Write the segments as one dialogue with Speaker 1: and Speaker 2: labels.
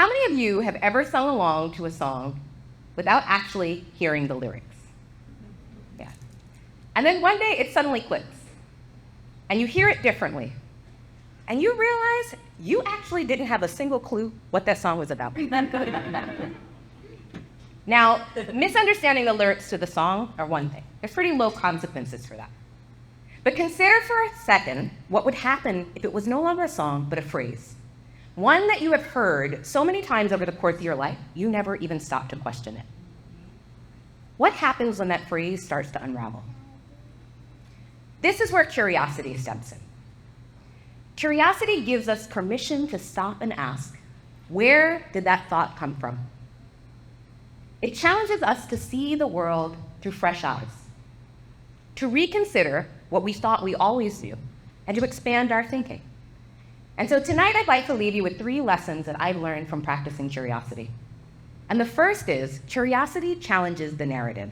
Speaker 1: How many of you have ever sung along to a song without actually hearing the lyrics? Yeah. And then one day it suddenly clicks, and you hear it differently, and you realize you actually didn't have a single clue what that song was about. Now, misunderstanding the lyrics to the song are one thing. There's pretty low consequences for that. But consider for a second what would happen if it was no longer a song, but a phrase. One that you have heard so many times over the course of your life, you never even stop to question it. What happens when that phrase starts to unravel? This is where curiosity steps in. Curiosity gives us permission to stop and ask, where did that thought come from? It challenges us to see the world through fresh eyes, to reconsider what we thought we always knew, and to expand our thinking. And so tonight I'd like to leave you with 3 lessons that I've learned from practicing curiosity. And the first is, curiosity challenges the narrative.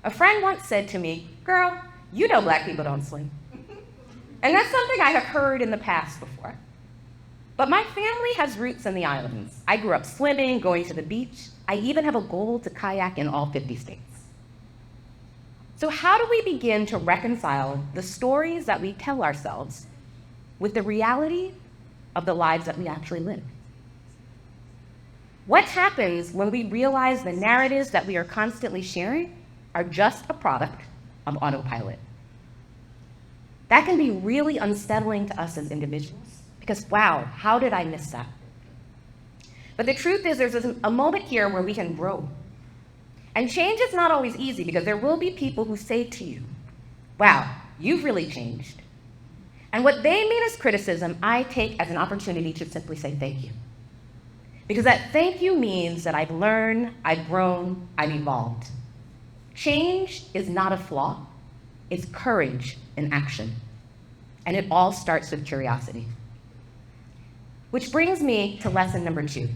Speaker 1: A friend once said to me, "Girl, you know Black people don't swim." And that's something I have heard in the past before. But my family has roots in the islands. I grew up swimming, going to the beach. I even have a goal to kayak in all 50 states. So how do we begin to reconcile the stories that we tell ourselves with the reality of the lives that we actually live? What happens when we realize the narratives that we are constantly sharing are just a product of autopilot? That can be really unsettling to us as individuals because, wow, how did I miss that? But the truth is there's a moment here where we can grow. And change is not always easy because there will be people who say to you, "Wow, you've really changed." And what they mean as criticism, I take as an opportunity to simply say thank you. Because that thank you means that I've learned, I've grown, I've evolved. Change is not a flaw, it's courage in action. And it all starts with curiosity. Which brings me to lesson number 2.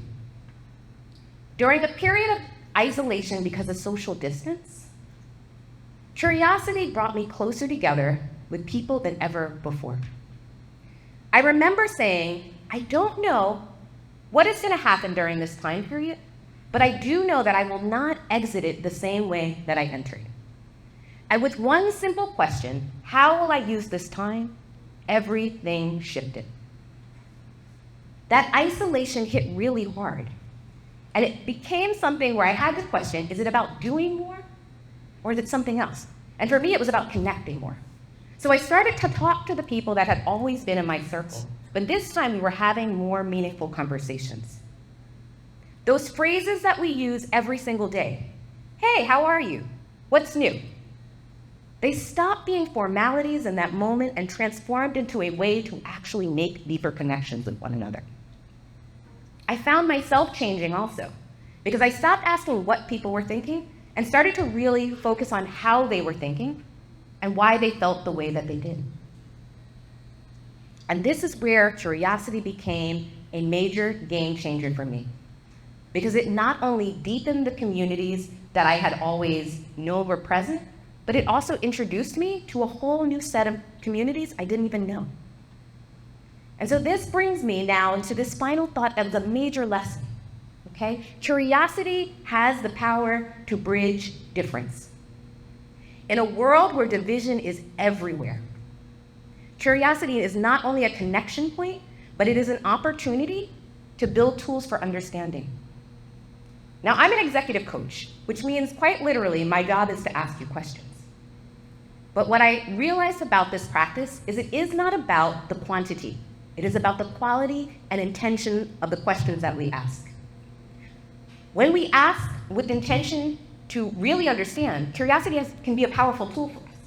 Speaker 1: During a period of isolation because of social distance, curiosity brought me closer together with people than ever before. I remember saying, I don't know what is going to happen during this time period, but I do know that I will not exit it the same way that I entered it. And with one simple question, how will I use this time? Everything shifted. That isolation hit really hard. And it became something where I had to question, is it about doing more or is it something else? And for me, it was about connecting more. So I started to talk to the people that had always been in my circle, but this time we were having more meaningful conversations. Those phrases that we use every single day, "Hey, how are you? What's new?" They stopped being formalities in that moment and transformed into a way to actually make deeper connections with one another. I found myself changing also, because I stopped asking what people were thinking and started to really focus on how they were thinking and why they felt the way that they did. And this is where curiosity became a major game changer for me, because it not only deepened the communities that I had always known were present, but it also introduced me to a whole new set of communities I didn't even know. And so this brings me now to this final thought as a major lesson, okay? Curiosity has the power to bridge difference. In a world where division is everywhere, curiosity is not only a connection point, but it is an opportunity to build tools for understanding. Now, I'm an executive coach, which means quite literally my job is to ask you questions. But what I realized about this practice is it is not about the quantity. It is about the quality and intention of the questions that we ask. When we ask with intention to really understand, curiosity can be a powerful tool for us.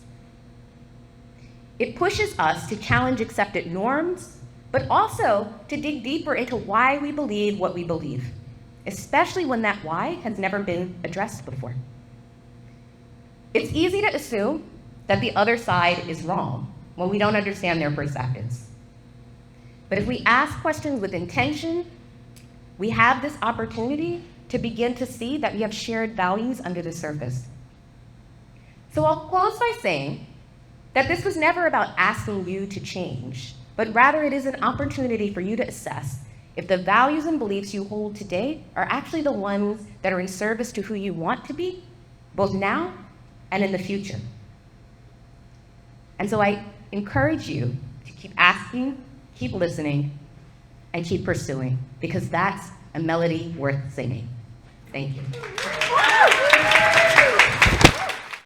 Speaker 1: It pushes us to challenge accepted norms, but also to dig deeper into why we believe what we believe, especially when that why has never been addressed before. It's easy to assume that the other side is wrong when we don't understand their perspectives. But if we ask questions with intention, we have this opportunity to begin to see that we have shared values under the surface. So I'll close by saying that this was never about asking you to change, but rather it is an opportunity for you to assess if the values and beliefs you hold today are actually the ones that are in service to who you want to be, both now and in the future. And so I encourage you to keep asking, keep listening, and keep pursuing, because that's a melody worth singing. Thank you.